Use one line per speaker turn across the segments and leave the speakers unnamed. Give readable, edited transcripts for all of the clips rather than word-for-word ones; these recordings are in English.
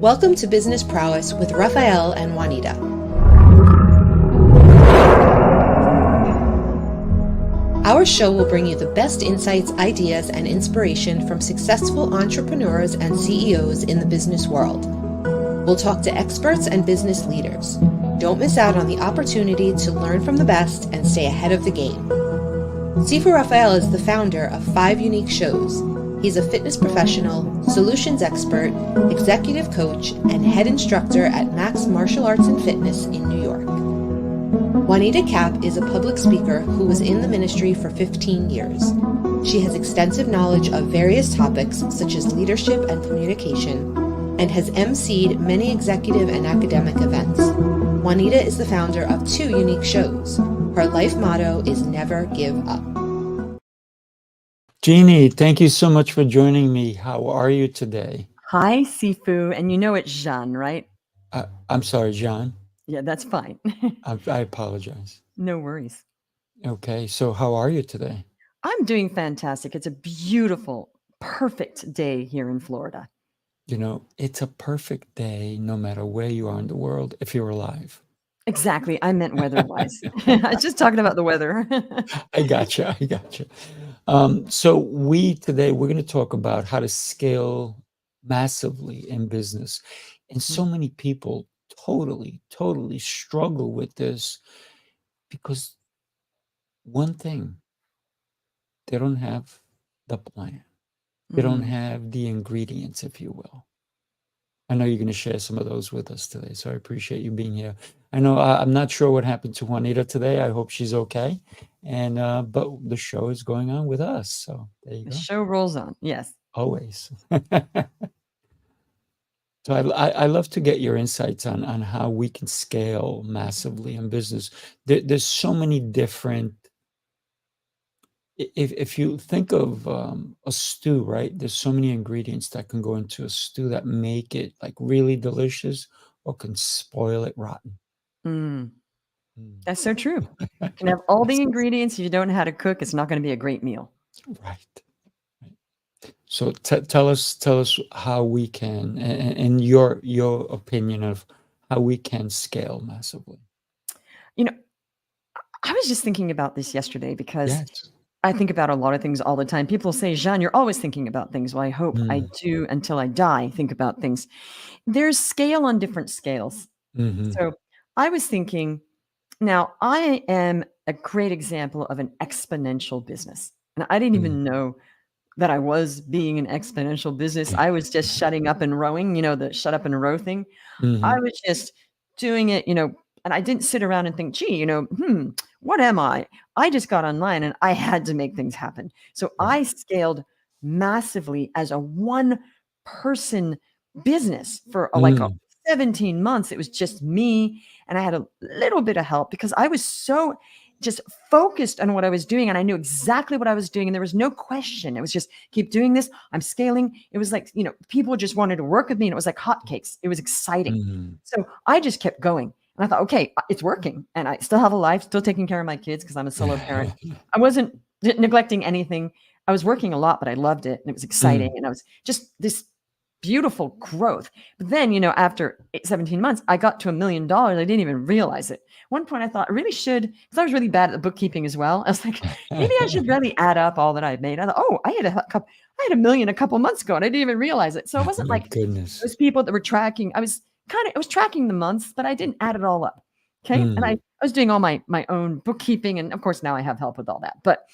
Welcome to Business Prowess with Raphael and Juanita. Our show will bring you the best insights, ideas, and inspiration from successful entrepreneurs and CEOs in the business world. We'll talk to experts and business leaders. Don't miss out on the opportunity to learn from the best and stay ahead of the game. Sifu Raphael is the founder of 5 unique shows. He's a fitness professional, solutions expert, executive coach, and head instructor at Max Martial Arts and Fitness in New York. Juanita Cap is a public speaker who was in the ministry for 15 years. She has extensive knowledge of various topics such as leadership and communication, and has emceed many executive and academic events. Juanita is the founder of 2 unique shows. Her life motto is never give up.
Jeannie, thank you so much for joining me. How are you today?
Hi, Sifu. And you know it's Jeanne, right?
I'm sorry, Jeanne.
Yeah, that's fine.
I apologize.
No worries.
Okay, so how are you today?
I'm doing fantastic. It's a beautiful, perfect day here in Florida.
You know, it's a perfect day no matter where you are in the world if you're alive.
Exactly. I meant weather-wise. I was just talking about the weather.
I gotcha. So today we're going to talk about how to scale massively in business. And so many people totally struggle with this because one thing, they don't have the plan. They don't have the ingredients, if you will. I know you're going to share some of those with us today, so I appreciate you being here. I know I'm not sure what happened to Juanita today. I hope she's okay. And but the show is going on with us, so there you
The
go.
show rolls on. Yes.
Always. So I love to get your insights on how we can scale massively in business. There's so many different. If you think of a stew, right? There's so many ingredients that can go into a stew that make it like really delicious or can spoil it rotten.
That's so true. You can have all the ingredients. If you don't know how to cook, it's not going to be a great meal.
Right. So tell us how we can, and your opinion of how we can scale massively.
You know, I was just thinking about this yesterday because
Yes.
I think about a lot of things all the time. People say, Jeanne, you're always thinking about things. Well, I hope I do until I die, think about things. There's scale on different scales. So I was thinking, now I am a great example of an exponential business. And I didn't even know that I was being an exponential business. I was just shutting up and rowing, the shut up and row thing. I was just doing it, and I didn't sit around and think, gee, what am I? I just got online and I had to make things happen. So I scaled massively as a one-person business for like 17 months. It was just me, and I had a little bit of help because I was so just focused on what I was doing, and I knew exactly what I was doing, and there was no question. It was just keep doing this. I'm scaling. It was like, people just wanted to work with me, and it was like hotcakes. It was exciting. So I just kept going. And I thought, okay, it's working. And I still have a life, still taking care of my kids because I'm a solo parent. I wasn't neglecting anything. I was working a lot, but I loved it. And it was exciting. And I was just this beautiful growth. But then, after 17 months, I got to $1 million. I didn't even realize it. At one point I thought I really should, because I was really bad at the bookkeeping as well. I was like, maybe I should really add up all that I made. I thought, oh, I had $1 million a couple months ago, and I didn't even realize it. So it wasn't like those people that were tracking. I was tracking the months, but I didn't add it all up. Okay. And I was doing all my own bookkeeping. And of course, now I have help with all that. But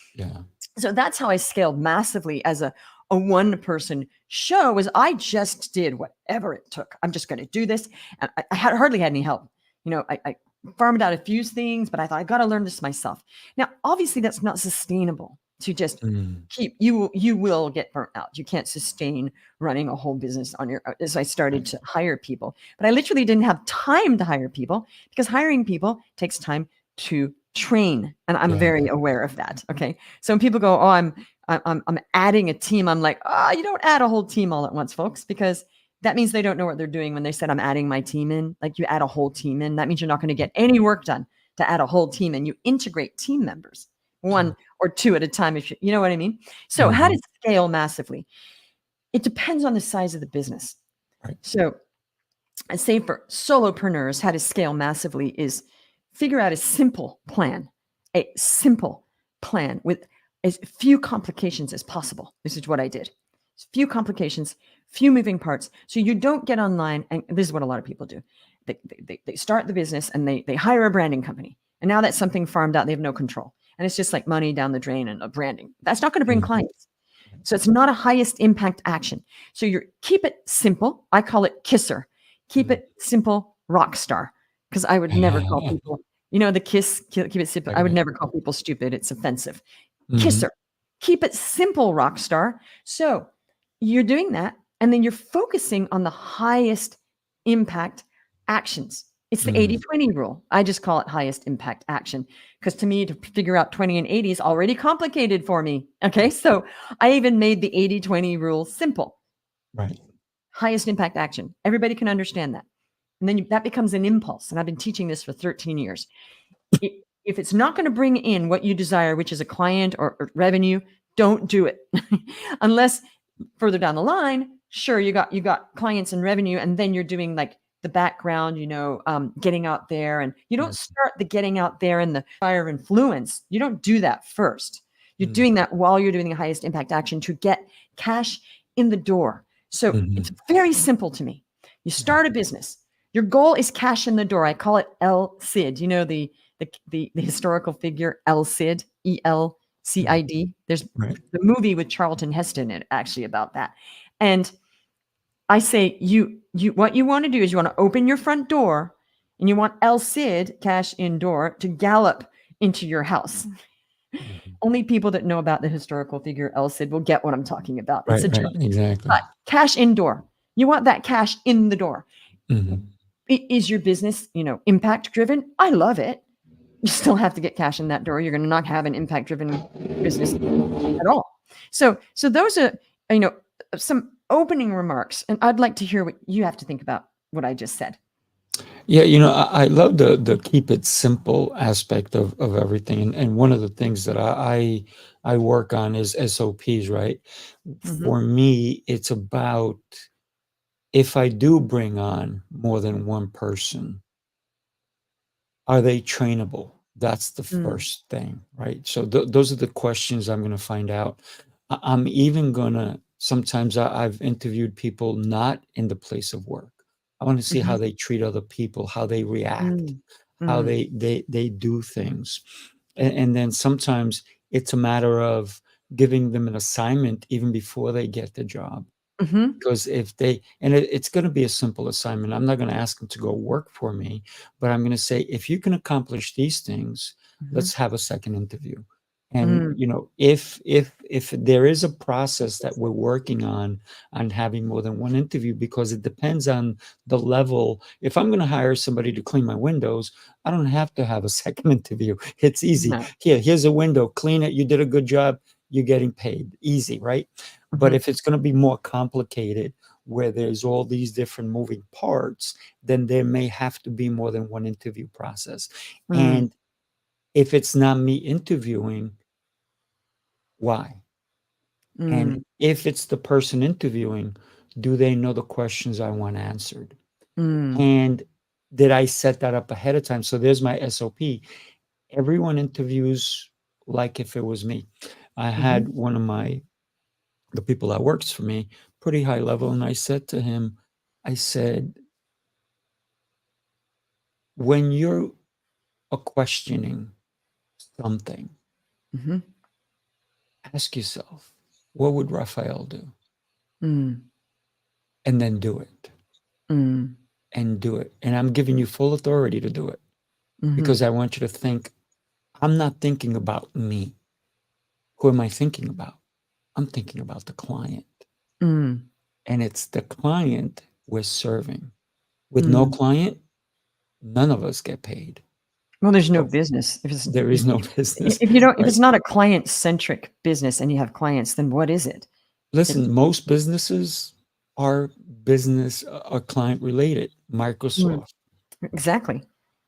so that's how I scaled massively as a one-person show. Was I just did whatever it took. I'm just going to do this. And I hardly had any help. I farmed out a few things, but I thought I got to learn this myself. Now, obviously that's not sustainable to just keep, you will get burnt out. You can't sustain running a whole business on your own. As I started to hire people, but I literally didn't have time to hire people because hiring people takes time to train. And I'm very aware of that. Okay. So when people go, oh, I'm adding a team, I'm like, you don't add a whole team all at once, folks, because that means they don't know what they're doing when they said, I'm adding my team in. Like, you add a whole team in, that means you're not going to get any work done to add a whole team, and you integrate team members, 1 or 2 at a time, if you know what I mean. So how to scale massively? It depends on the size of the business.
Right.
So I say for solopreneurs, how to scale massively is figure out a simple plan with as few complications as possible. This is what I did. Few complications, few moving parts. So you don't get online, and this is what a lot of people do. They start the business and they hire a branding company. And now that's something farmed out, they have no control. And it's just like money down the drain and a branding. That's not going to bring clients. So it's not a highest impact action. So you keep it simple. I call it kisser. Keep it simple, rock star. Because I would never call people, the kiss, keep it simple. I would never call people stupid. It's offensive. Kisser. Keep it simple, rock star. So you're doing that. And then you're focusing on the highest impact actions. It's the 80-20 rule. I just call it highest impact action because to me, to figure out 20 and 80 is already complicated for me. Okay. So I even made the 80-20 rule simple.
Right.
Highest impact action. Everybody can understand that. And then that becomes an impulse. And I've been teaching this for 13 years. If it's not going to bring in what you desire, which is a client or revenue, don't do it. Unless further down the line, sure, you got clients and revenue, and then you're doing like the background, getting out there. And you don't start the getting out there and the fire of influence. You don't do that first. You're doing that while you're doing the highest impact action to get cash in the door. So it's very simple to me. You start a business. Your goal is cash in the door. I call it El Cid. The historical figure El Cid, ELCID. There's the movie with Charlton Heston in it, actually, about that. And I say, what you want to do is you want to open your front door and you want El Cid, cash in door, to gallop into your house. Only people that know about the historical figure El Cid will get what I'm talking about. It's a joke.
Exactly.
But cash in door. You want that cash in the door. Is your business, impact driven? I love it. You still have to get cash in that door. You're going to not have an impact driven business at all. So those are, some opening remarks, and I'd like to hear what you have to think about what I just said.
Yeah, I love the keep it simple aspect of everything. And one of the things that I work on is SOPs, right? For me, it's about if I do bring on more than one person, are they trainable? That's the first thing, right? So those are the questions I'm going to find out. I'm even going to, sometimes I've interviewed people not in the place of work. I want to see how they treat other people, how they react, how they do things. And then sometimes it's a matter of giving them an assignment even before they get the job. Because it's going to be a simple assignment. I'm not going to ask them to go work for me, but I'm going to say, if you can accomplish these things, let's have a second interview. And if there is a process that we're working on having more than one interview, because it depends on the level. If I'm going to hire somebody to clean my windows, I don't have to have a second interview. It's easy.
No.
Here's a window, clean it. You did a good job. You're getting paid. Easy, right? But if it's going to be more complicated, where there's all these different moving parts, then there may have to be more than one interview process. And if it's not me interviewing, why? And if it's the person interviewing, do they know the questions I want answered? And did I set that up ahead of time? So there's my SOP. Everyone interviews like if it was me. I had one of the people that works for me, pretty high level. And I said to him, I said, when you're questioning something, ask yourself, what would Raphael do? And then do it. And do it. And I'm giving you full authority to do it, because I want you to think, I'm not thinking about me. Who am I thinking about? I'm thinking about the client. And it's the client we're serving. With no client, none of us get paid.
Well, there's no business.
There is no business.
If it's not a client-centric business and you have clients, then what is it?
Listen, most businesses are client related. Microsoft,
Exactly.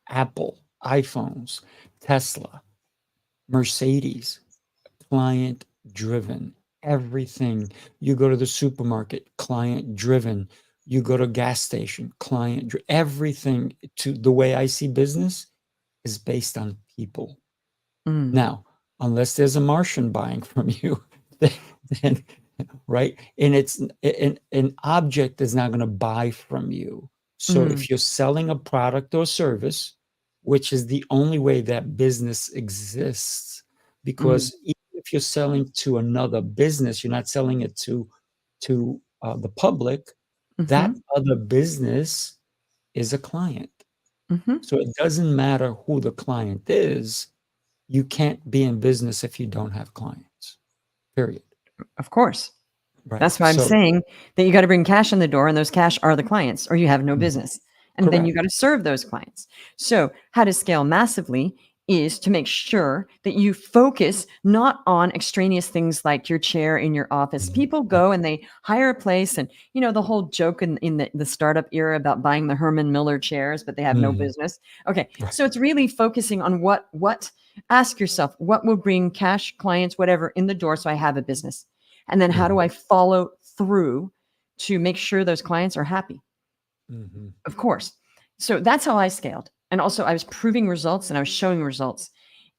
Apple, iPhones, Tesla, Mercedes, client driven. Everything. You go to the supermarket, client driven. You go to a gas station, everything to the way I see business is based on people. Now, unless there's a Martian buying from you, then right? And it's an object is not going to buy from you. So if you're selling a product or service, which is the only way that business exists, because even if you're selling to another business, you're not selling it to the public. That other business is a client. So it doesn't matter who the client is. You can't be in business if you don't have clients, period.
Of course.
Right.
That's why I'm saying that you got to bring cash in the door, and those cash are the clients, or you have no business. And then you got to serve those clients. So how to scale massively is to make sure that you focus not on extraneous things like your chair in your office. People go and they hire a place, and the whole joke in the startup era about buying the Herman Miller chairs, but they have no business. Okay. So it's really focusing on what ask yourself, what will bring cash, clients, whatever in the door so I have a business? And then how do I follow through to make sure those clients are happy? Of course. So that's how I scaled. And also I was proving results and I was showing results,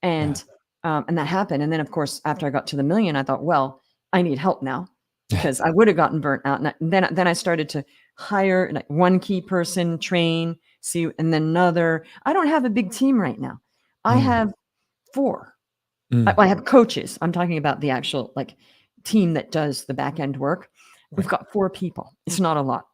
and that happened. And then of course, after I got to the million, I thought, well, I need help now, because I would have gotten burnt out. And then I started to hire like one key person, train, see, and then another. I don't have a big team right now. I have 4. I have coaches. I'm talking about the actual team that does the back end work. We've got 4 people. It's not a lot.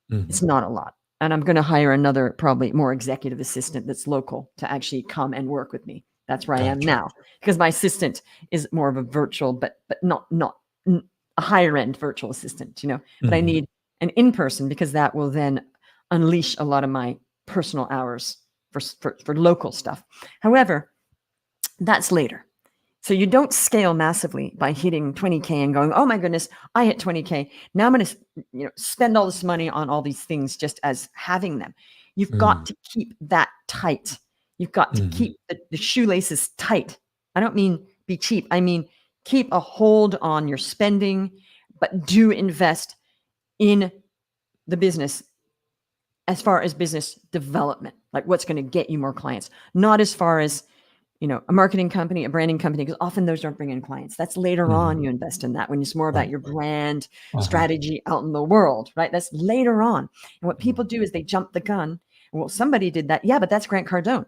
It's not a lot. And I'm going to hire another, probably more executive assistant that's local to actually come and work with me. That's where I am now, because my assistant is more of a virtual, but not a higher end virtual assistant, but I need an in-person, because that will then unleash a lot of my personal hours for local stuff. However, that's later. So you don't scale massively by hitting 20K and going, oh my goodness, I hit 20K. Now I'm going to spend all this money on all these things just as having them. You've got to keep that tight. You've got to keep the shoelaces tight. I don't mean be cheap. I mean, keep a hold on your spending, but do invest in the business as far as business development, like what's going to get you more clients, not as far as a marketing company, a branding company, because often those don't bring in clients. That's later on you invest in that, when it's more about your brand strategy out in the world, right? That's later on. And what people do is they jump the gun. Well, somebody did that. Yeah, but that's Grant Cardone.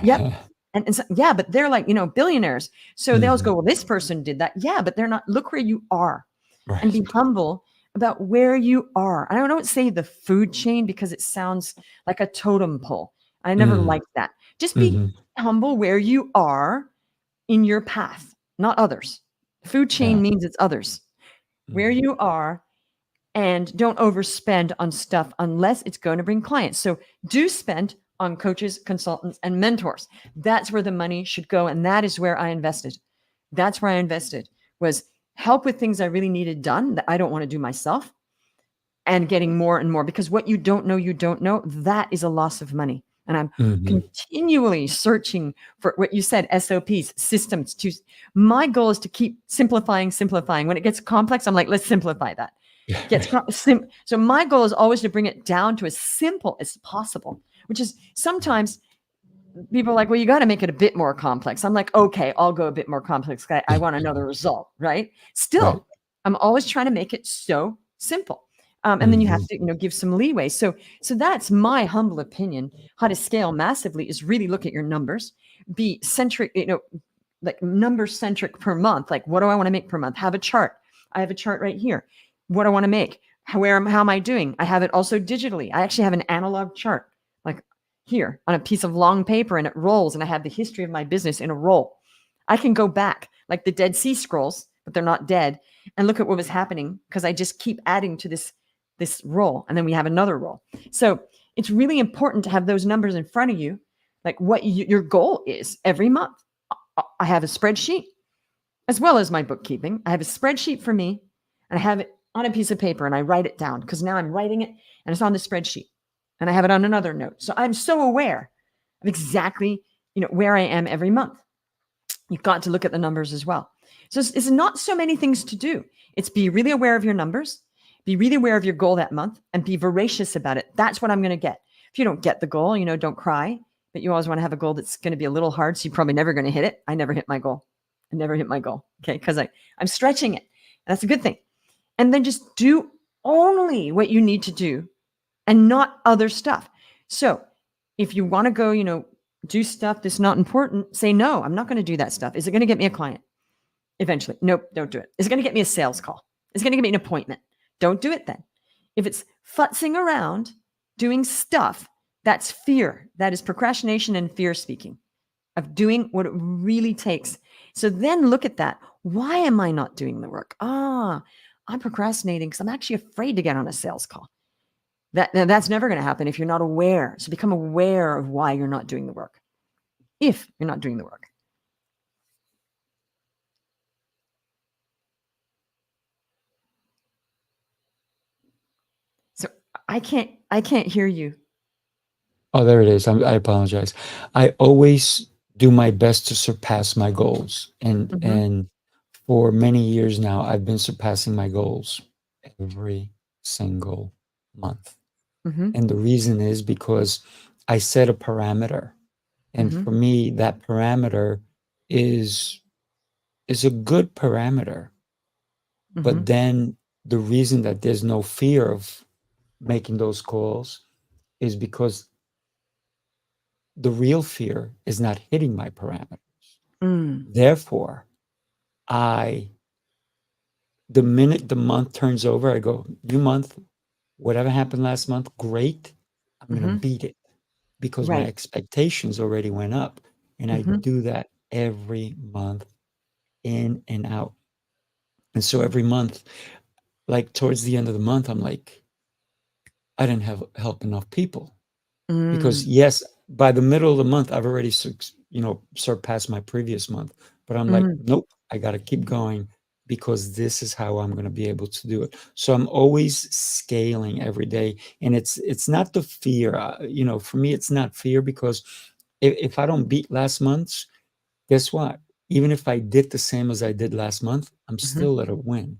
Yep. And so, yeah, but they're like, billionaires. So they always go, well, this person did that. Yeah, but they're not. Look where you are, and be humble about where you are. I don't say the food chain, because it sounds like a totem pole. I never liked that. Just be humble where you are in your path, not others. Food chain means it's others. Where you are, and don't overspend on stuff unless it's going to bring clients. So do spend on coaches, consultants, and mentors. That's where the money should go. And that is where I invested. That's where I invested, was help with things I really needed done that I don't want to do myself, and getting more and more, because what you don't know, that is a loss of money. And I'm continually searching for what you said, SOPs, systems. My goal is to keep simplifying. When it gets complex, I'm like, let's simplify that. So my goal is always to bring it down to as simple as possible, which is sometimes people are like, well, you got to make it a bit more complex. I'm like, okay, I'll go a bit more complex. I want another result, right? Still, I'm always trying to make it so simple. And then you have to, give some leeway. So that's my humble opinion. How to scale massively is really look at your numbers, be centric, like number centric per month. Like, what do I want to make per month? Have a chart. I have a chart right here. What I want to make, how am I doing? I have it also digitally. I actually have an analog chart, like here on a piece of long paper, and it rolls, and I have the history of my business in a roll. I can go back like the Dead Sea Scrolls, but they're not dead, and look at what was happening, because I just keep adding to this roll, and then we have another roll. So it's really important to have those numbers in front of you, like what your goal is every month. I have a spreadsheet as well as my bookkeeping. I have a spreadsheet for me, and I have it on a piece of paper, and I write it down, because now I'm writing it and it's on the spreadsheet, and I have it on another note. So I'm so aware of exactly, where I am every month. You've got to look at the numbers as well. So it's not so many things to do. It's be really aware of your numbers, Be really aware of your goal that month and be voracious about it. That's what I'm going to get. If you don't get the goal, don't cry, but you always want to have a goal that's going to be a little hard. So you're probably never going to hit it. I never hit my goal. I never hit my goal. Okay. Because I'm stretching it. And that's a good thing. And then just do only what you need to do and not other stuff. So if you want to go, do stuff that's not important, say, no, I'm not going to do that stuff. Is it going to get me a client eventually? Nope, don't do it. Is it going to get me a sales call? Is it going to get me an appointment? Don't do it then. If it's futzing around, doing stuff, that's fear. That is procrastination and fear speaking of doing what it really takes. So then look at that. Why am I not doing the work? I'm procrastinating because I'm actually afraid to get on a sales call. That's never going to happen if you're not aware. So become aware of why you're not doing the work. If you're not doing the work. So I can't hear you.
Oh, there it is. I apologize. I always do my best to surpass my goals. And for many years now, I've been surpassing my goals every single month. And the reason is because I set a parameter. And for me, that parameter is a good parameter. But then the reason that there's no fear of making those calls is because the real fear is not hitting my parameters. Therefore, the minute the month turns over, I go, new month, whatever happened last month, great. I'm going to beat it because my expectations already went up. And I do that every month, in and out. And so every month, like towards the end of the month, I'm like, I didn't help enough people. Because yes, by the middle of the month, I've already surpassed my previous month. But I'm like, nope, I got to keep going because this is how I'm going to be able to do it. So I'm always scaling every day. And it's not the fear. For me, it's not fear because if I don't beat last month's, guess what? Even if I did the same as I did last month, I'm still at a win.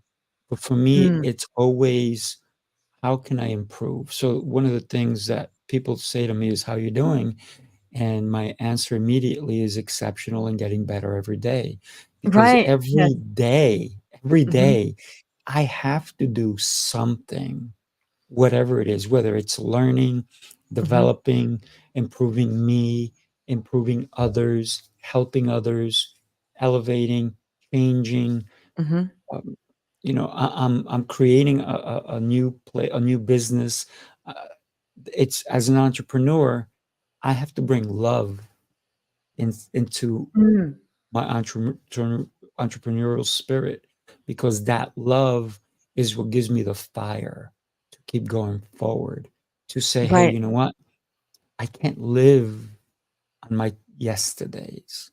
But for me, it's always, how can I improve? So one of the things that people say to me is, how you doing? And my answer immediately is exceptional and getting better every day. Because
Right. Yes.
every day, I have to do something, whatever it is, whether it's learning, developing, improving me, improving others, helping others, elevating, changing. I'm creating a new business. It's, as an entrepreneur, I have to bring love into my entrepreneurial spirit, because that love is what gives me the fire to keep going forward, to say, hey,
Right.
you know what? I can't live on my yesterdays.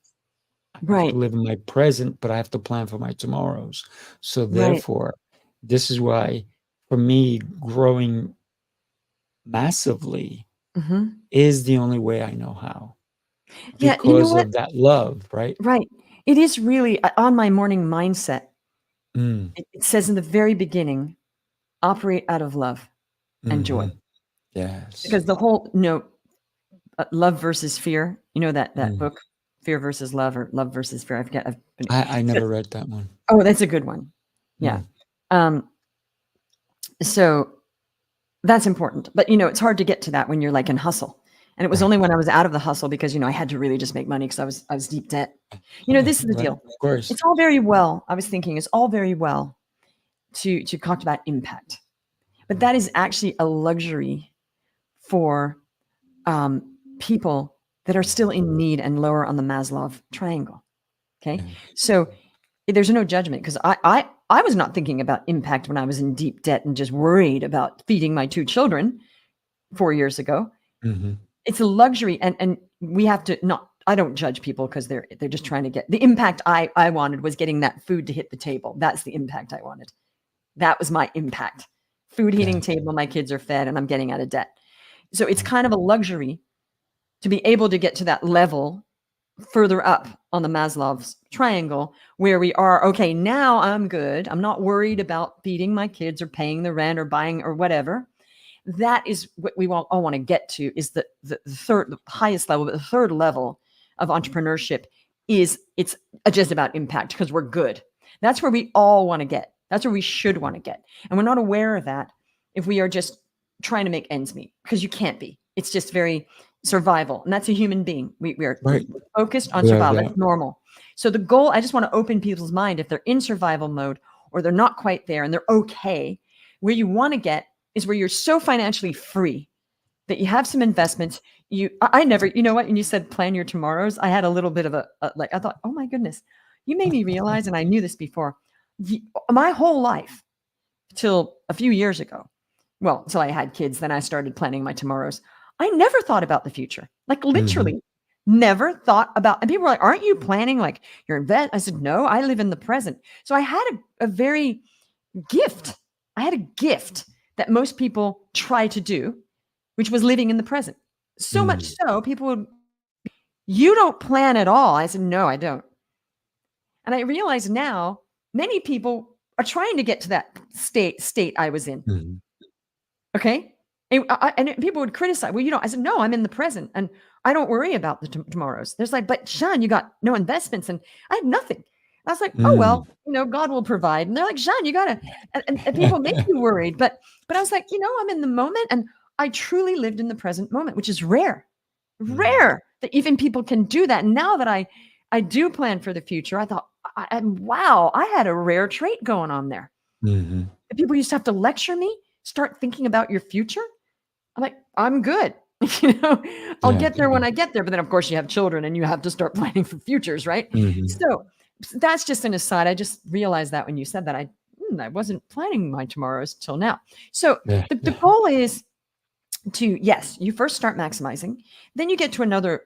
I have to
Right.
live in my present, but I have to plan for my tomorrows. So
Right.
therefore, this is why, for me, growing massively is the only way I know how,
Yeah. You know
because
what?
of that love, right?
Right. It is really on my morning mindset.
Mm,
It says in the very beginning, operate out of love and joy.
yes.
Because the whole, love versus fear, that
Mm.
book, Fear versus Love, or Love versus Fear. I forget.
I never read that one.
Oh, that's a good one. Yeah.
Mm.
So that's important. But, it's hard to get to that when you're like in hustle. And it was
Right.
only when I was out of the hustle, because, I had to really just make money because I was deep debt. This is the
Right.
deal.
Of course.
It's all very well. I was thinking it's all very well to talk about impact, but that is actually a luxury for people that are still in need and lower on the Maslow triangle. Okay.
Yeah.
So there's no judgment, because I was not thinking about impact when I was in deep debt and just worried about feeding my 2 children 4 years ago.
Mhm.
It's a luxury, and we have to not. I don't judge people because they're just trying to get the impact. I wanted was getting that food to hit the table. That's the impact I wanted. That was my impact. Food hitting
Yeah.
table, my kids are fed, and I'm getting out of debt. So it's kind of a luxury to be able to get to that level further up on the Maslow's triangle, where we are, okay, now I'm good. I'm not worried about feeding my kids or paying the rent or buying or whatever. That is what we all want to get to, is the third, the highest level, but the third level of entrepreneurship is it's just about impact, because we're good. That's where we all want to get. That's where we should want to get. And we're not aware of that if we are just trying to make ends meet, because you can't be. It's just very survival. And that's a human being. We are
Right.
focused on
Without a
survival.
doubt.
That's normal. So the goal, I just want to open people's mind, if they're in survival mode or they're not quite there and they're okay, where you want to get is where you're so financially free that you have some investments. I never, you know what? And you said plan your tomorrows. I had a little bit of I thought, oh my goodness, you made me realize, and I knew this before, my whole life till a few years ago. Well, so I had kids, then I started planning my tomorrows. I never thought about the future, like literally never thought about, and people were like, aren't you planning like your invest? I said, no, I live in the present. So I had a very gift. I had a gift that most people try to do, which was living in the present. So much so, people would, you don't plan at all. I said, no, I don't. And I realize now many people are trying to get to that state I was in. Okay. And people would criticize, well, I said, no, I'm in the present and I don't worry about the tomorrows. There's like, but Jeanne, you got no investments and I had nothing. I was like, oh, well, God will provide. And they're like, Jeanne, you gotta, and people make you worried. But I was like, I'm in the moment, and I truly lived in the present moment, which is rare that even people can do that. And now that I do plan for the future, I thought, wow, I had a rare trait going on there. The people used to have to lecture me, start thinking about your future. I'm like, I'm good. I'll get there when I get there. But then, of course, you have children and you have to start planning for futures, right? So that's just an aside. I just realized that when you said that, I wasn't planning my tomorrows till now. So the goal is to, yes, you first start maximizing, then you get to another,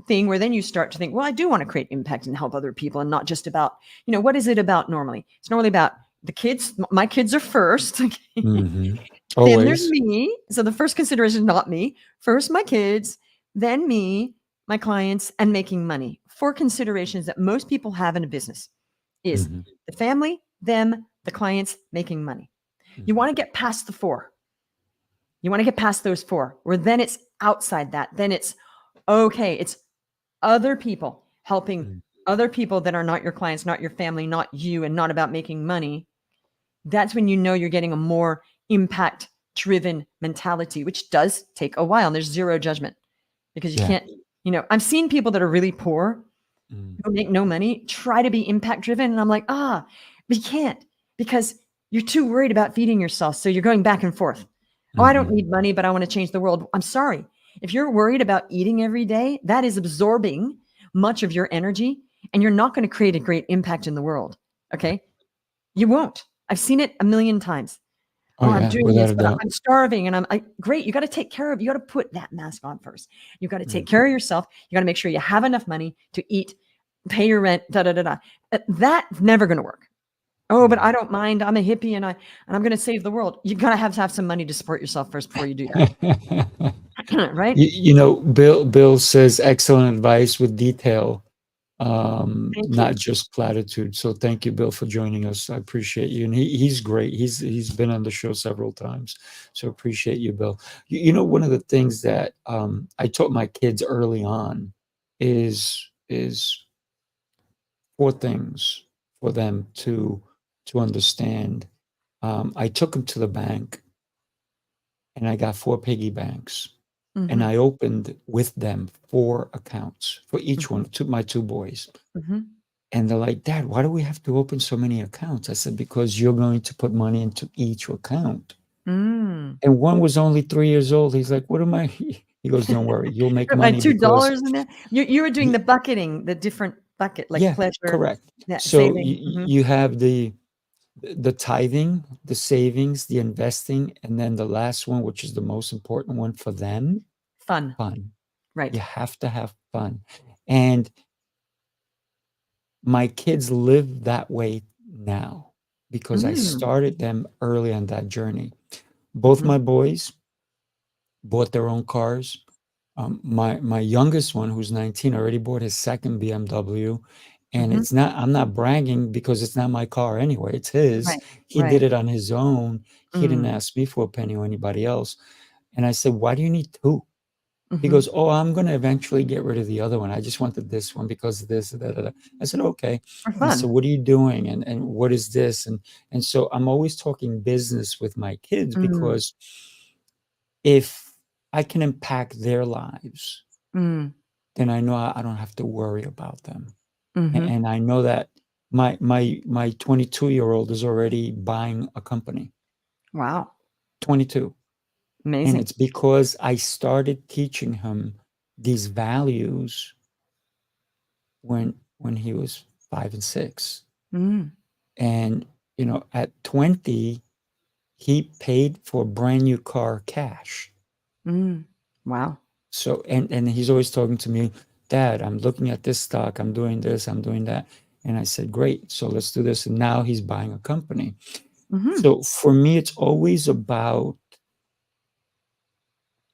thing where then you start to think, well, I do want to create impact and help other people, and not just about, what is it about normally? It's normally about the kids. My kids are first. Then there's me. So the first consideration is not me. First, my kids, then me, my clients, and making money. 4 considerations that most people have in a business is the family, them, the clients, making money. You want to get past the 4. You want to get past those 4, where then it's outside that. Then it's okay. It's other people, helping other people that are not your clients, not your family, not you, and not about making money. That's when you're getting a more impact-driven mentality, which does take a while. And there's zero judgment, because you can't, I've seen people that are really poor, who make no money, try to be impact-driven. And I'm like, but you can't, because you're too worried about feeding yourself. So you're going back and forth. Oh, I don't need money, but I want to change the world. I'm sorry. If you're worried about eating every day, that is absorbing much of your energy, and you're not going to create a great impact in the world. Okay. You won't. I've seen it a million times. I'm doing this, but I'm starving, and great. You got to take care of, you got to put that mask on first. You got to take care of yourself. You got to make sure you have enough money to eat, pay your rent, That's never going to work. Oh, but I don't mind. I'm a hippie and I'm going to save the world. You got to have some money to support yourself first before you do that. Right?
Bill says excellent advice with detail, not just platitude. So thank you, Bill, for joining us. I appreciate you. And he's great. He's been on the show several times. So appreciate you, Bill. One of the things that I taught my kids early on is 4 things for them to understand. I took them to the bank, and I got 4 piggy banks, and I opened with them 4 accounts for each one, my 2 boys. And they're like, Dad, why do we have to open so many accounts? I said, because you're going to put money into each account. And one was only 3 years old. He's like, what am I? He goes, don't worry, you'll make money.
My $2 in there. You were doing the bucketing, the different bucket, like pleasure.
Correct. So you have the tithing, the savings, the investing, and then the last one, which is the most important one for them,
fun.
Right. You have to have fun. And my kids live that way now, because I started them early on that journey. Both my boys bought their own cars. My youngest one, who's 19, already bought his second BMW, and
Mhm.
it's not. I'm not bragging because it's not my car anyway. It's his.
Right.
He did
Right.
it on his own. He didn't
Mm.
ask me for a penny or anybody else. And I said, "Why do you need two?" He
Mhm.
goes, "Oh, I'm going to eventually get rid of the other one. I just wanted this one because of this." Da, da, da. I said, "Okay."
For
And I said,
fun.
"What are you doing? And what is this?" And so I'm always talking business with my kids
Mm.
because if I can impact their lives,
Mm.
then I know I don't have to worry about them.
Mhm.
And I know that my 22-year-old is already buying a company.
Wow.
22. And
Amazing.
it's because I started teaching him these values when he was 5 and 6.
Mm.
And at 20, he paid for a brand new car cash.
Mm. Wow.
So and he's always talking to me, "Dad, I'm looking at this stock, I'm doing this, I'm doing that." And I said, "Great, so let's do this." And now he's buying a company.
Mhm.
So for me, it's always about,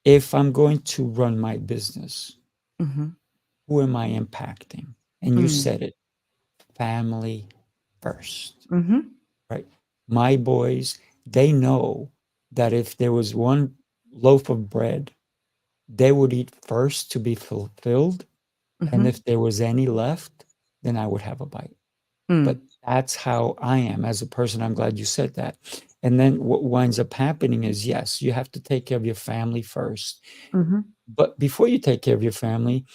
if I'm going to run my business,
Mhm.
who am I impacting? And you
Mm.
said it, family first,
Mhm.
right? My boys, they know that if there was one loaf of bread, they would eat first to be fulfilled. And
Mhm.
if there was any left, then I would have a bite. But
Mm.
that's how I am as a person. I'm glad you said that. And then what winds up happening is, yes, you have to take care of your family first.
Mhm.
But before you take care of your family,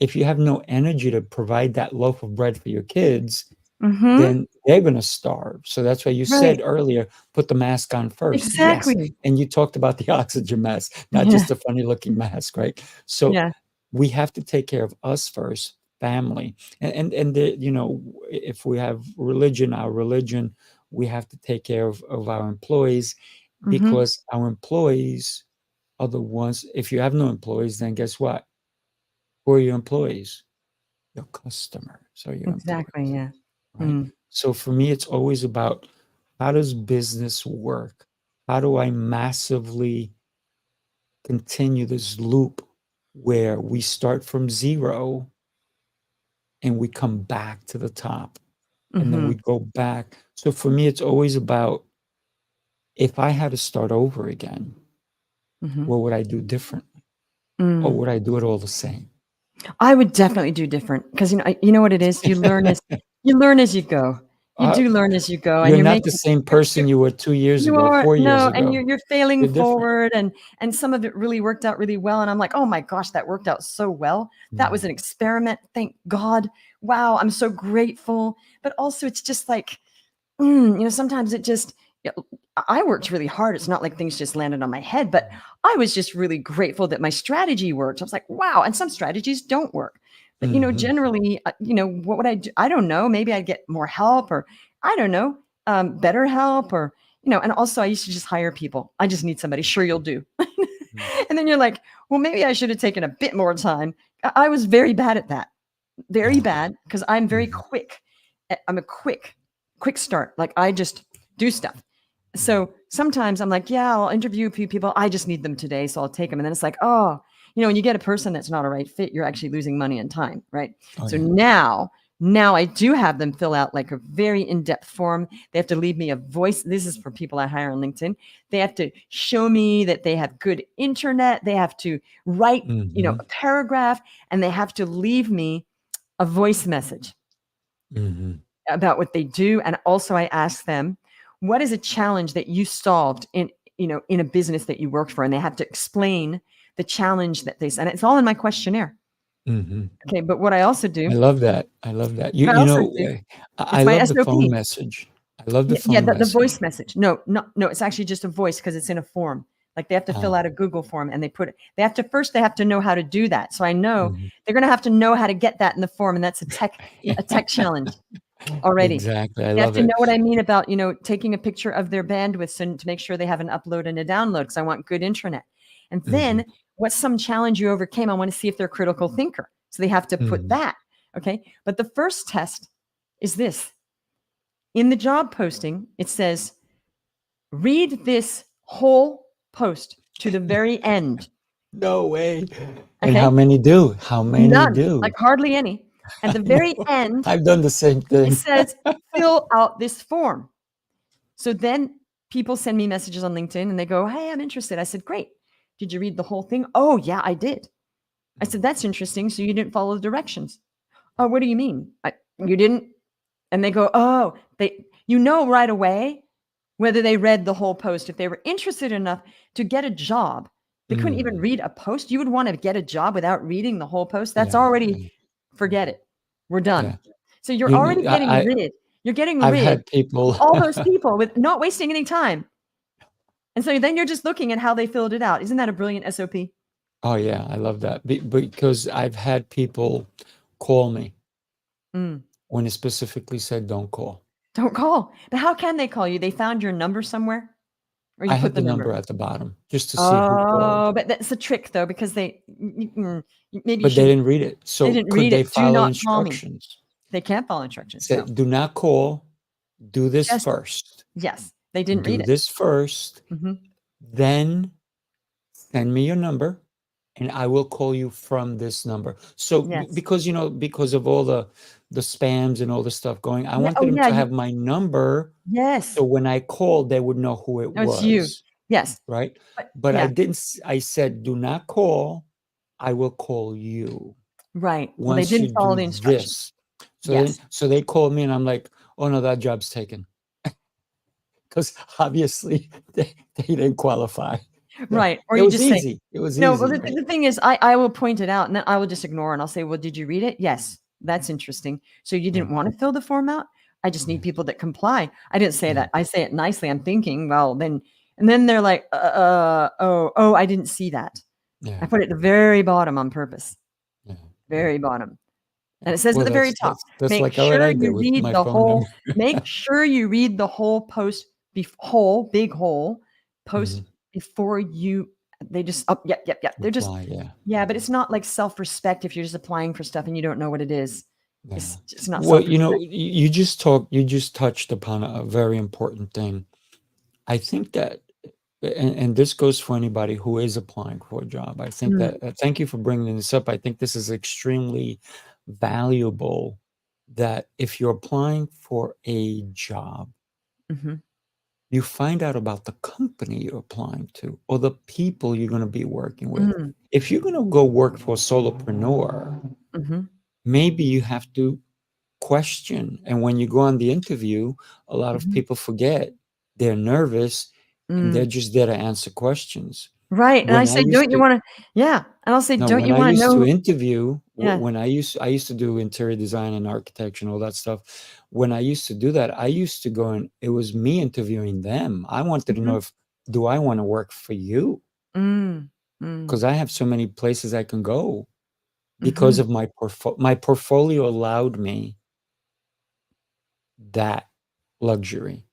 if you have no energy to provide that loaf of bread for your kids,
Mhm.
then they're going to starve. So that's why you
Right.
said earlier, put the mask on first. Yes.
Exactly.
And you talked about the oxygen mask, not
Yeah.
just a funny looking mask, right? So
Yeah.
we have to take care of us first, family. If we have religion, our religion, we have to take care of our employees,
Mhm.
because our employees are the ones. If you have no employees, then guess what? Who are your employees? Your customers are your
Exactly.
employees,
Yeah.
right?
Mm.
So for me, it's always about, how does business work? How do I massively continue this loop where we start from zero and we come back to the top, and then we
Mhm.
go back? So for me, it's always about, if I had to start over again,
Mhm.
what would I do differently? Or
Mm.
would I do it all the same?
I would definitely do different because you know what it is? You learn as you go. You
Uh,
do learn as you go, and
you're
you're
not the
making
same
you're
person you were 2 years
you
ago,
are
4 years
no, and
ago.
you're failing
You're different.
forward, and some of it really worked out really well, and I'm like, "Oh my gosh, that worked out so well. That was
Mm,
an experiment. Thank God. Wow, I'm so grateful." But also it's just like, sometimes it just yeah, I worked really hard. It's not like things just landed on my head, but I was just really grateful that my strategy worked. I was like, wow. And some strategies don't work. But,
mhm,
generally, what would I do? I don't know. Maybe I'd get more help, or I don't know, better help, or, and also I used to just hire people. I just need somebody. Sure, you'll do.
mm,
And then you're like, well, maybe I should have taken a bit more time. I was very bad at that. Very
yeah,
bad, because I'm very
mhm,
quick. I'm a quick start. Like, I just do stuff.
mm.
So sometimes I'm like, yeah, I'll interview a few people. I just need them today, so I'll take them. And then it's like, oh, when you get a person that's not a right fit, you're actually losing money and time, right?
Oh,
So
yeah.
now I do have them fill out like a very in-depth form. They have to leave me a voice. This is for people I hire on LinkedIn. They have to show me that they have good internet. They have to write,
Mhm,
a paragraph, and they have to leave me a voice message
mhm.
about what they do. And also I ask them, what is a challenge that you solved in a business that you worked for? And they have to explain the challenge that and it's all in my questionnaire.
Mhm.
Okay. But what I also do,
I love that. I love that. You
I
you
also
know,
do,
I
it's my
love the phone
SOP.
message. I love the
Yeah,
phone
the
message.
voice message. No, it's actually just a voice because it's in a form. Like, they have to fill
Ah,
out a Google form, and they have to know how to do that. So I know
mhm.
they're going to have to know how to get that in the form. And that's a tech challenge already.
Exactly, I
They have
love
to know
it.
what I mean about, taking a picture of their bandwidth, to make sure they have an upload and a download, because I want good internet. And
Mhm,
then, what's some challenge you overcame? I want to see if they're a critical thinker. So they have to put
mhm.
that. Okay. But the first test is this. In the job posting, it says, read this whole post to the very end.
No way. And how
Okay.
many do? How many
None,
do?
like hardly any. At the
I
very
know.
end,
I've done the same
it
thing.
says, fill out this form. So then people send me messages on LinkedIn and they go, hey, I'm interested. I said, great. Did you read the whole thing? Oh, yeah, I did. I said, that's interesting. So you didn't follow the directions. Oh, what do you mean? You didn't? And they go, oh, you know right away whether they read the whole post. If they were interested enough to get a job, they couldn't even read a post. You would want to get a job without reading the whole post. That's
Yeah,
already,
yeah,
forget it. We're done.
yeah.
So you're
You
already
know,
you're getting
I've
rid
had people.
of all those people with not wasting any time. And so then you're just looking at how they filled it out. Isn't that a brilliant SOP?
Oh yeah, I love that because I've had people call me
Mm.
when it specifically said don't call.
Don't call. But how can they call you? They found your number somewhere, or
I
you put
have
the
the number
number.
at the bottom just to see who called,
Oh, but that's a trick though, because maybe you
but they
should.
didn't read it.
They
So
didn't
could
read
they
it. Do
follow
not call me.
instructions?
They can't follow instructions.
Say,
No.
do not call. Do this
Just
first.
yes. They didn't read
Do
it.
this first.
Hmm.
Then send me your number and I will call you from this number. So
Yes.
because because of all the spams and all the stuff going, I
Yeah. Oh
wanted them
yeah.
to have my number
Yes.
so when I called they would know who it
No, it's you.
was,
Yes.
right?
But
But I
yeah.
didn't I said do not call, I will call you
Right. Well, they
once you
didn't follow
do
the instructions.
this.
Yes.
So they called me and I'm like, "Oh no, that job's taken." Because obviously they didn't qualify. So
Right. Or
it
you
was
just say,
easy. It was
well,
easy, right?
the thing is, I will point it out and then I will just ignore and I'll say, well, did you read it? Yes. That's interesting. So you
Yeah,
didn't want to fill the form out? I just
yeah,
need people that comply. I didn't say
yeah,
that. I say it nicely. I'm thinking, well, then, and then they're like, oh, I didn't see that. I
yeah,
put it at the very bottom on purpose,
yeah, yeah,
very bottom. And
yeah.
it says at
Well,
the very top,
that's
make
like what
sure
I did
you
with
read
my
the
phone number.
make sure you read the whole post, big whole post
Mhm.
before you, they just, oh, yep. They're just,
Reply, yeah,
yeah, but it's not like self-respect if you're just applying for stuff and you don't know what it is.
yeah.
It's not
Well,
self-respect.
you just touched upon a very important thing. I think that, and this goes for anybody who is applying for a job. I think
Mm,
that, thank you for bringing this up. I think this is extremely valuable that if you're applying for a job,
mhm,
you find out about the company you're applying to or the people you're going to be working with.
mm,
If you're going to go work for a solopreneur,
mhm,
maybe you have to question. And when you go on the interview, a lot of
mhm,
people forget they're nervous and they're
mm.
just there to answer questions.
Right. And I
When I
say,
used
don't you
to,
want to, yeah. And I'll say,
no,
don't
when
you
I
want to
used to
know?
interview,
Yeah.
when I used to do interior design and architecture and all that stuff. When I used to do that, I used to go and it was me interviewing them. I wanted to know
Mhm,
if do I want to work for you?
mm, mm,
Because I have so many places I can go because
mhm,
of my portfolio allowed me that luxury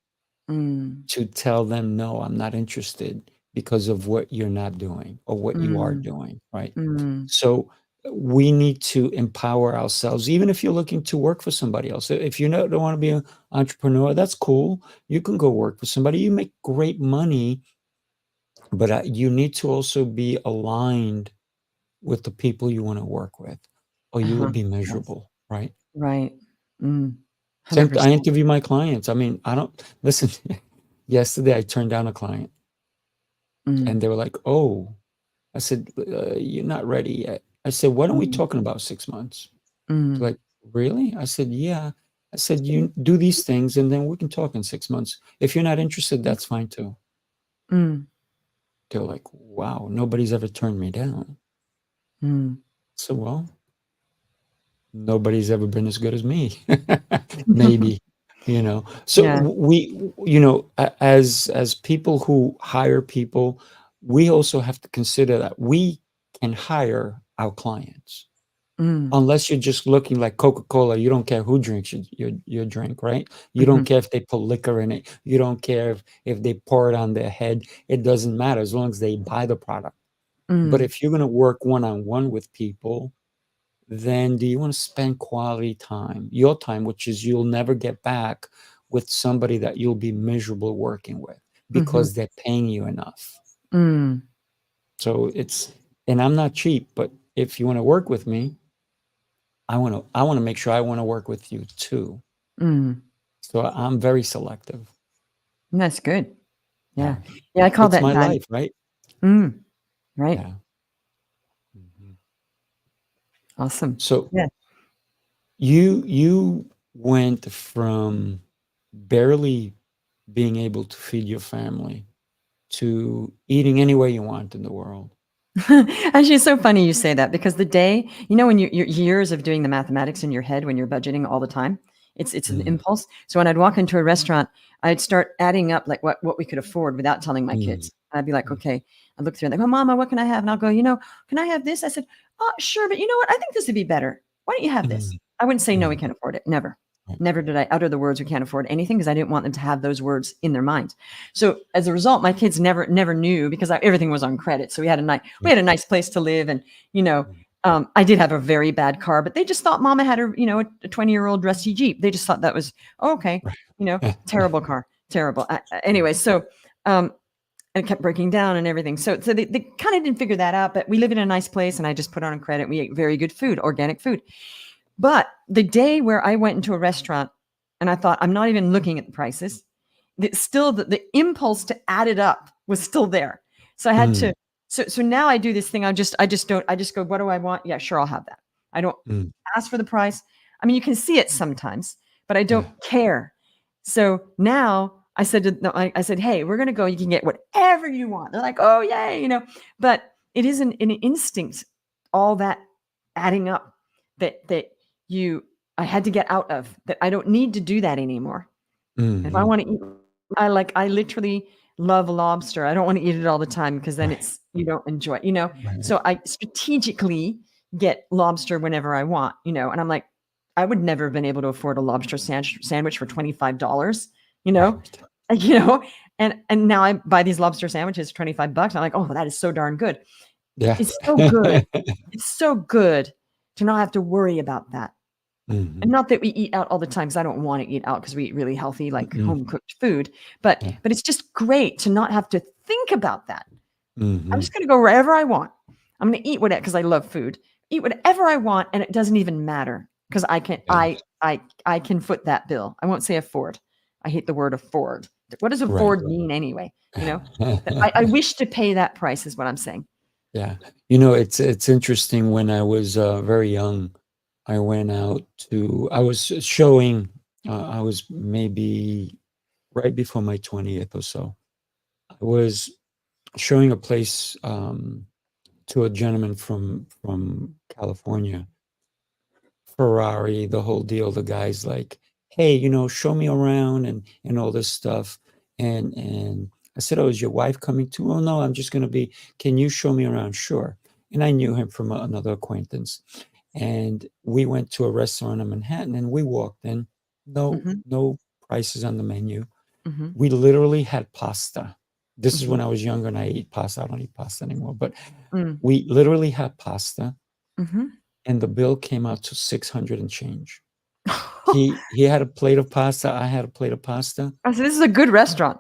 mm,
to tell them, no, I'm not interested because of what you're not doing or what you are
mm,
doing, right?
mm,
So we need to empower ourselves, even if you're looking to work for somebody else. If you don't want to be an entrepreneur, that's cool. You can go work for somebody. You make great money, but you need to also be aligned with the people you want to work with, or you will
uh-huh.
be
Yes.
miserable, right?
Right. Mm.
I
100%.
interview my clients. I mean, I don't listen. Yesterday, I turned down a client and
Mm,
they were like, oh, I said, you're not ready yet. I said, what are we
mm,
talking about 6 months? They're
mm,
like, really? I said, yeah. I said, you do these things and then we can talk in 6 months. If you're not interested, that's fine too.
mm,
They're like, wow, nobody's ever turned me down.
mm.
So, well, nobody's ever been as good as me. Maybe, So
Yeah.
we, as people who hire people, we also have to consider that we can hire our clients.
Mm,
Unless you're just looking like Coca-Cola, you don't care who drinks your drink, right? You don't
mhm,
care if they put liquor in it. You don't care if they pour it on their head. It doesn't matter as long as they buy the product. But
mm,
if you're going to work one-on-one with people, then do you want to spend quality time, your time, which is you'll never get back with somebody that you'll be miserable working with
mhm,
because they're paying you enough?
mm,
So and I'm not cheap, but if you want to work with me, I want to make sure I want to work with you too.
Mm.
So I'm very selective.
That's good. Yeah.
Yeah.
Yeah, I call
It's
that
my
value.
life, right?
Right.
Yeah. Mhm.
Awesome.
So
Yeah.
you went from barely being able to feed your family to eating any way you want in the world.
Actually, it's so funny you say that because the day, when your years of doing the mathematics in your head when you're budgeting all the time, it's an
Mm,
impulse. So when I'd walk into a restaurant, I'd start adding up like what we could afford without telling my
mm,
kids. I'd be like,
mm,
okay, I'd look through and they go, Mama, what can I have? And I'll go, can I have this? I said, oh, sure, but you know what? I think this would be better. Why don't you have this?
mm,
I wouldn't say no, we
mm,
can't afford it. Never.
right,
Never did I utter the words we can't afford anything because I didn't want them to have those words in their minds. So as a result, my kids never knew because everything was on credit. So we
right,
had a nice place to live, and
mm,
I did have a very bad car, but they just thought Mama had a 20-year-old rusty Jeep. They just thought that was okay,
right.
terrible car, terrible. Anyway, so and it kept breaking down and everything. So they kind of didn't figure that out. But we live in a nice place, and I just put on credit. We ate very good food, organic food. But the day where I went into a restaurant and I thought, I'm not even looking at the prices, still the impulse to add it up was still there. So I had
Mm,
to, so now I do this thing. I just go, what do I want? Yeah, sure. I'll have that. I don't
mm,
ask for the price. I mean, you can see it sometimes, but I
yeah.
don't care. So now I said, I said, hey, we're going to go. You can get whatever you want. They're like, oh, yay, but it is an instinct, all that adding up that I had to get out of, that I don't need to do that anymore. If I
Mhm.
want to eat, I literally love lobster. I don't want to eat it all the time because then
Right,
you don't enjoy it,
right.
So I strategically get lobster whenever I want, and I'm like, I would never have been able to afford a lobster sandwich for $25, you know,
Right.
you know, and now I buy these lobster sandwiches, $25. I'm like, oh, that is so darn good.
Yeah.
It's so good. It's so good to not have to worry about that. And
Mhm.
not that we eat out all the time, because I don't want to eat out because we eat really healthy, like
Mm-mm.
home cooked food. But
Yeah.
it's just great to not have to think about that. I'm
Mhm.
just going to go wherever I want. I'm going to eat whatever because I love food. Eat whatever I want, and it doesn't even matter because I can
Yeah.
I can foot that bill. I won't say afford. I hate the word afford. What does
Right.
afford mean anyway? That I wish to pay that price is what I'm saying.
Yeah. It's interesting. When I was very young, I went out I was showing, I was maybe right before my 20th or so. I was showing a place to a gentleman from California, Ferrari, the whole deal. The guy's like, "Hey, show me around and all this stuff." And I said, "Oh, is your wife coming too?" "Oh, no, I'm just gonna be. Can you show me around?" "Sure." And I knew him from another acquaintance. And we went to a restaurant in Manhattan, and we walked in. No,
Mhm,
no prices on the menu.
mhm,
We literally had pasta. This is
mhm,
when I was younger and I ate pasta. I don't eat pasta anymore, but
mm.
we literally had pasta,
Mhm.
and the bill came out to 600 and change. He had a plate of pasta, I had a plate of pasta.
I said, "This is a good restaurant."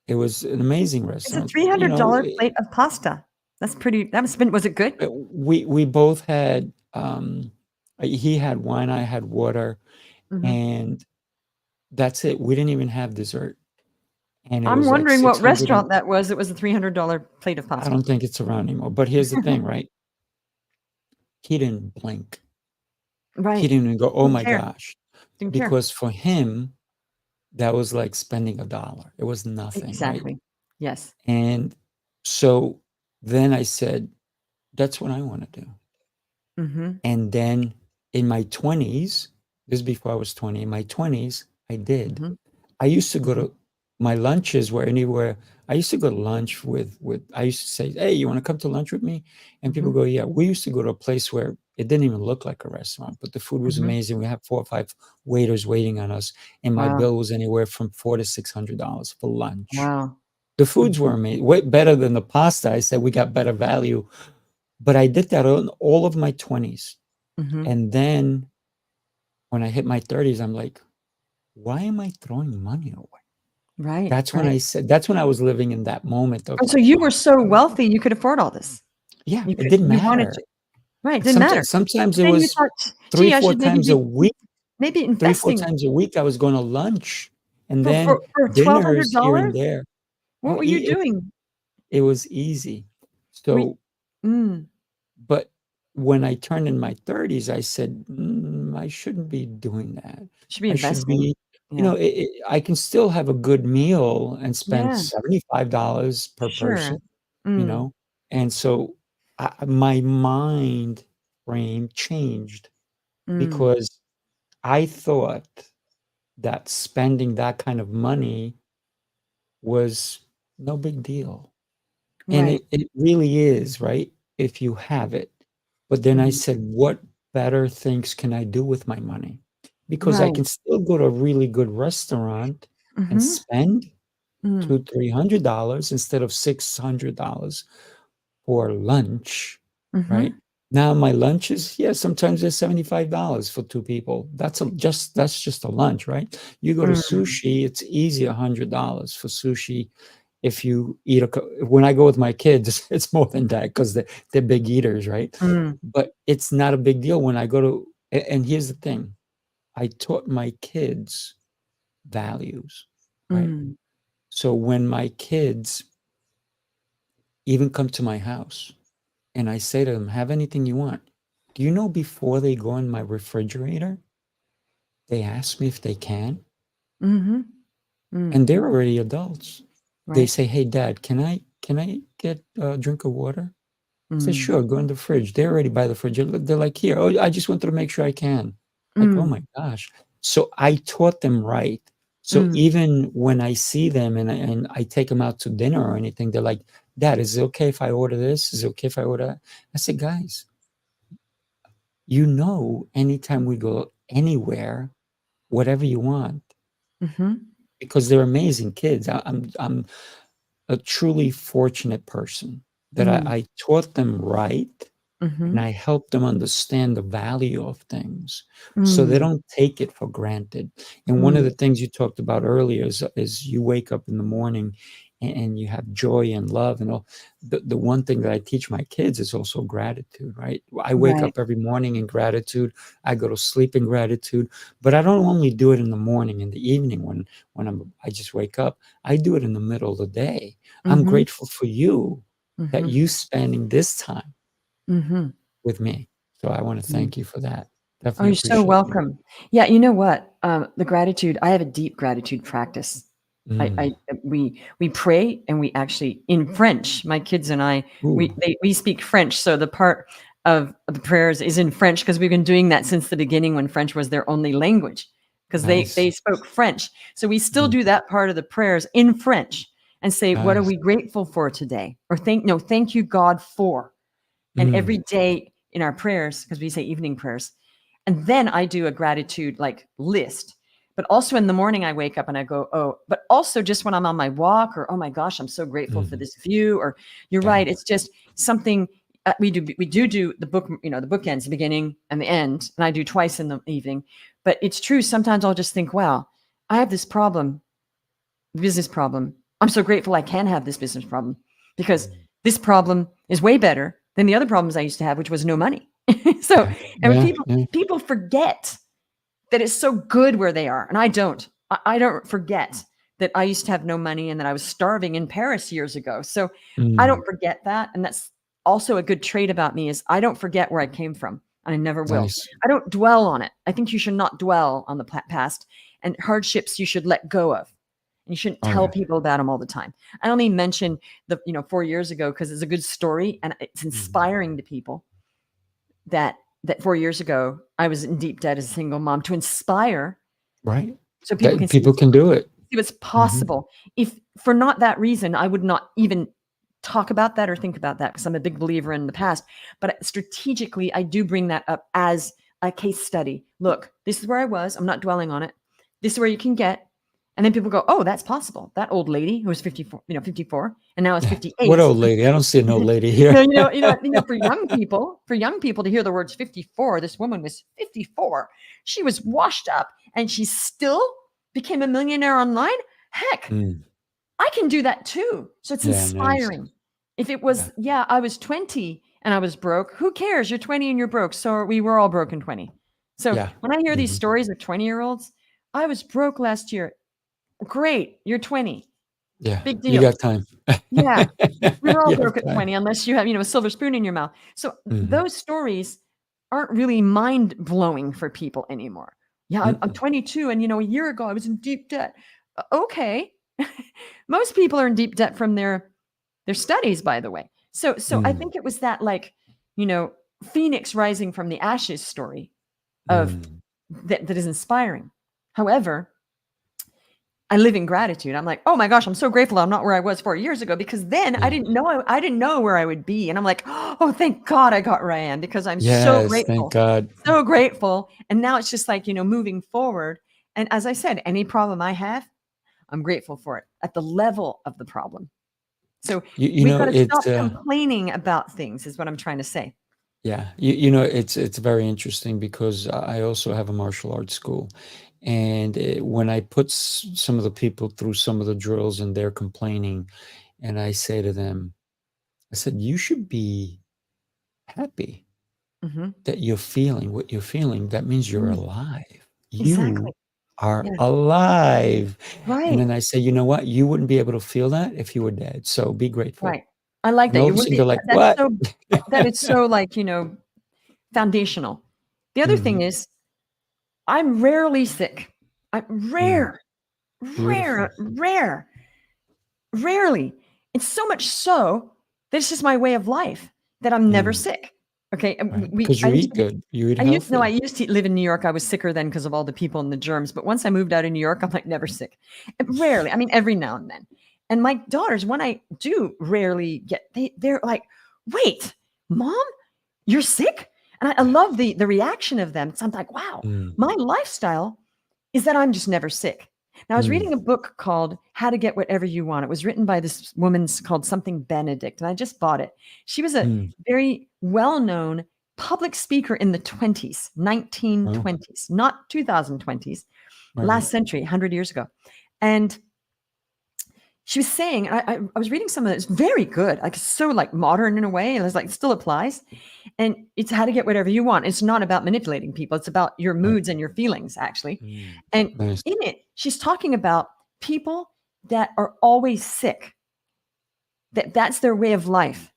It was an amazing
It's a
restaurant.
$300 plate of pasta. That must have been, was it good?
We both had, he had wine, I had water,
Mhm.
and that's it. We didn't even have dessert, and it
I'm
was like
wondering what
600, and
restaurant that was. It was a $300 plate of
I
pasta.
don't think it's around anymore. But here's the thing, right? He didn't blink. He
Right.
didn't even go, "Oh
Didn't
my
care.
gosh,"
Didn't care.
because for him, that was like spending $1. It was nothing, right?
Exactly. Yes.
And so then I said, "That's what I wanna do."
Mhm.
And then in my 20s, this is before I was 20, in my 20s, I did.
Mhm.
I used to go
Mhm.
to my lunches were anywhere. I used to go to lunch with I used to say, "Hey, you wanna come to lunch with me?" And people
Mhm.
go, "Yeah." We used to go to a place where it didn't even look like a restaurant, but the food was
Mhm.
amazing. We had 4 or 5 waiters waiting on us, and my
Wow.
bill was anywhere from $400 to $600 for lunch.
Wow.
The foods
Mhm.
were amazing, way better than the pasta. I said, "We got better value." But I did that on all of my 20s,
Mhm.
and then when I hit my 30s, I'm like, "Why am I throwing money away?"
Right.
That's when
Right.
I was living in that moment of,
Oh, so you were so wealthy, you could afford all this.
Yeah,
You
it
could,
didn't
you wanted
matter.
to, right? Didn't matter.
Sometimes
But
it
then you
was
thought,
three,
gee, I
four
should maybe
times a
be
week.
maybe
3, 4
investing
times a week, I was going to lunch, and then
for
dinners here and
$1,200.
there.
What
Oh,
were you doing?
it was easy.
We,
So,
mm,
but when I turned in my 30s, I said, I shouldn't be doing that.
should be
I should
investing.
be,
Yeah.
I can still have a good meal and spend
Yeah.
$75 per
Sure.
person, you
Mm,
know? And so my mind frame changed
mm,
because I thought that spending that kind of money was no big deal. And
right.
it really is, right? If you have it. But then I
Mhm.
said, what better things can I do with my money? Because I
Right.
can still go to a really good restaurant and
Mhm.
spend
Mm,
$200-300 instead of $600 for lunch, right?
mhm.
Now my lunches, yeah, sometimes they're $75 for two people. That's just a lunch, right? You go to
Mm,
sushi, it's easy $100 for sushi. If you eat when I go with my kids, it's more than that because they're big eaters, right?
mm,
But it's not a big deal when I go to, and here's the thing, I taught my kids values, right?
mm,
So when my kids even come to my house, and I say to them, have anything you want. Do you know before they go in my refrigerator, they ask me if they can?
mhm. Mm,
And they're already adults. They
right.
say, hey, Dad, can I get a drink of water? I say,
Mm,
sure, go in the fridge. They're already by the fridge. They're like, here, oh, I just wanted to make sure I can. Like, oh
mm,
my gosh. So I taught them right. So
mm,
even when I see them and I take them out to dinner or anything, they're like, Dad, is it okay if I order this? Is it okay if I order that? I say, guys, anytime we go anywhere, whatever you want,
mhm.
because they're amazing kids. I'm a truly fortunate person that
Mm,
I taught them right and
mhm.
I help them understand the value of things so they
Mm,
don't take it for granted. And one of
mm,
the things you talked about earlier is you wake up in the morning and you have joy and love and all. The one thing that I teach my kids is also gratitude, right? I wake
right.
up every morning in gratitude. I go to sleep in gratitude, but I don't only do it in the morning, in the evening I just wake up. I do it in the middle of the day. I'm
Mhm,
grateful for you that
mhm,
you spending this time
mhm.
with me. So I want to
Mm.
thank you for that.
Oh,
Definitely
you're so
appreciate you.
welcome. Yeah, you know what? The gratitude, I have a deep gratitude practice. I
Mm.
we pray and we actually in French, my kids and I,
Ooh,
we speak French. So the part of the prayers is in French because we've been doing that since the beginning when French was their only language because
nice.
they spoke French. So we still
Mm.
do that part of the prayers in French and say, what are
Nice.
we grateful for today? Or thank you, God, for. And every
Mm.
day in our prayers, because we say evening prayers, and then I do a gratitude like list. But also in the morning, I wake up and I go, oh, but also just when I'm on my walk or, oh my gosh, I'm so grateful for
Mhm.
this view. Or you're
Yeah.
right. It's just something we do the book, the bookends, the beginning and the end. And I do twice in the evening. But it's true. Sometimes I'll just think, wow, I have this problem, business problem. I'm so grateful I can have this business problem because
Mm.
this problem is way better than the other problems I used to have, which was no money. So,
Yeah.
and
Yeah. Yeah.
people forget that it's so good where they are, and I don't. I don't forget that I used to have no money and that I was starving in Paris years ago. So I
Mm.
don't forget that, and that's also a good trait about me is I don't forget where I came from, and I never will.
Nice.
I don't dwell on it. I think you should not dwell on the past and hardships. You should let go of. And you shouldn't
Oh,
tell
yeah.
people about them all the time. I only mention the 4 years ago because it's a good story and it's
Mhm.
inspiring to people that 4 years ago I was in deep debt as a single mom to inspire
Right.
so people
That
can see
people can do it.
what's
Mhm.
possible. If for not that reason, I would not even talk about that or think about that because I'm a big believer in the past. But strategically, I do bring that up as a case study. Look, this is where I was. I'm not dwelling on it. This is where you can get. And then people go, oh, that's possible. That old lady who was 54, 54, and now is
What
58.
old lady? I don't see an old lady here.
For young people to hear the words 54, this woman was 54. She was washed up and she still became a millionaire online. Heck,
Mm.
I can do that too. So it's
Yeah, nice.
inspiring. If it
Yeah.
was, yeah, I was 20 and I was broke. Who cares? You're 20 and you're broke. So we were all broke in 20. So
Yeah.
when I hear these stories of 20-year-olds, I was broke last year. Great. You're 20.
Yeah.
Big
You
deal.
got time.
Yeah. We were all
You have
broke at
time.
20, unless you have, a silver spoon in your mouth. So
Mhm.
those stories aren't really mind blowing for people anymore. Yeah, I'm 22, and a year ago I was in deep debt. Okay. Most people are in deep debt from their studies, by the way. So I think it was that, like, phoenix rising from the ashes story of that is inspiring. However, I live in gratitude. I'm like, oh my gosh, I'm so grateful I'm not where I was 4 years ago, because then I didn't know where I would be. And I'm like, oh, thank God I got where I am, because I'm so
Yes, thank
grateful.
God.
So grateful. And now it's just like, moving forward. And as I said, any problem I have, I'm grateful for it at the level of the problem. So we've got to stop
it's
complaining about things, is what I'm trying to say.
yeah, it's very interesting because I also have a martial arts school, and when I put some of the people through some of the drills and they're complaining, and I say to them, I said, you should be happy
Hmm.
that you're feeling what you're feeling. That means you're
Mm,
alive.
exactly.
You are
Yeah.
alive. And
Right.
then I say, you know what? You wouldn't be able to feel that if you were dead. So be grateful.
Right. I like
And
that.
all
You
of a
wouldn't
sudden
be,
they're like,
that's
what?
so, that is so, like, foundational. The other thing
Mhm.
is, I'm rarely sick. I'm
Mm.
rare,
Beautiful.
rare, rarely. It's so much so that it's just my way of life that I'm never
Mm.
sick. Okay. And
Right. Because you eat good. You eat
I
healthy.
used to live in New York. I was sicker then because of all the people and the germs. But once I moved out of New York, I'm like never sick. Rarely. I mean, every now and then. And my daughters, when I do rarely get, they're like, wait, Mom, you're sick? And I love the reaction of them. So I'm like, wow,
Mm.
my lifestyle is that I'm just never sick. Now, I was
Mm.
reading a book called How to Get Whatever You Want. It was written by this woman called something Benedict, and I just bought it. She was a
Mm.
very well-known public speaker in the 20s,
Oh,
1920s, not 2020s,
right, right.
last century, 100 years ago. And she was saying, I was reading some of it. It's very good, like so like modern in a way, and it's like it still applies. And it's how to get whatever you want. It's not about manipulating people. It's about your
Right.
moods and your feelings, actually.
Mm.
And
Nice.
in it, she's talking about people that are always sick, that's their way of life.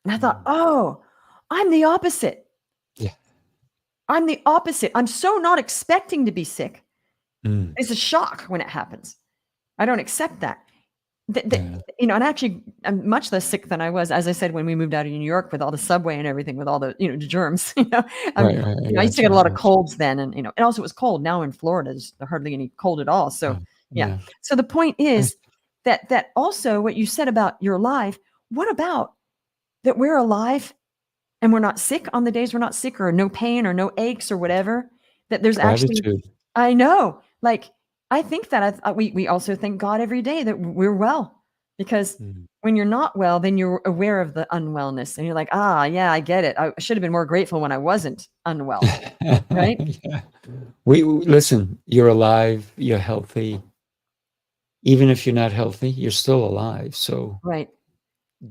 And I thought,
Mm.
oh, I'm the opposite.
Yeah.
I'm the opposite. I'm so not expecting to be sick.
Mm.
It's a shock when it happens. I don't accept that.
Yeah.
And actually, I'm much less sick than I was, as I said, when we moved out of New York with all the subway and everything, with all the, the germs.
Right, right.
I used to get a
I
lot of
gotcha.
colds then, and and also it was cold. Now in Florida, there's hardly any cold at all. So
Yeah.
yeah.
Yeah.
So the point is
Nice.
that also what you said about your life. What about that we're alive and we're not sick on the days we're not sick, or no pain or no aches or whatever? That there's actually,
Gratitude.
I know, like I think that we also thank God every day that we're well, because
Mm.
when you're not well, then you're aware of the unwellness and you're like, ah, yeah, I get it. I should have been more grateful when I wasn't unwell, right?
Yeah. Listen, you're alive, you're healthy. Even if you're not healthy, you're still alive. So
Right.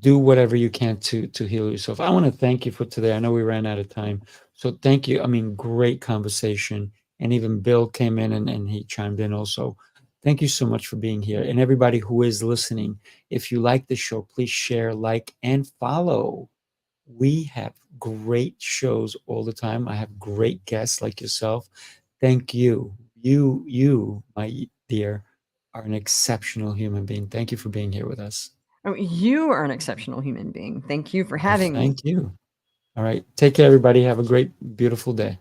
do whatever you can to heal yourself. I want to thank you for today. I know we ran out of time. So thank you. I mean, great conversation. And even Bill came in and he chimed in also. Thank you so much for being here. And everybody who is listening, if you like the show, please share, like, and follow. We have great shows all the time. I have great guests like yourself. Thank you. You, my dear, are an exceptional human being. Thank you for being here with us.
Oh, you are an exceptional human being. Thank you for
Well,
having me.
thank you. All right. Take care, everybody. Have a great, beautiful day.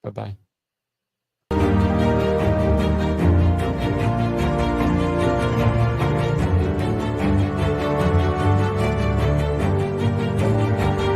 Bye bye.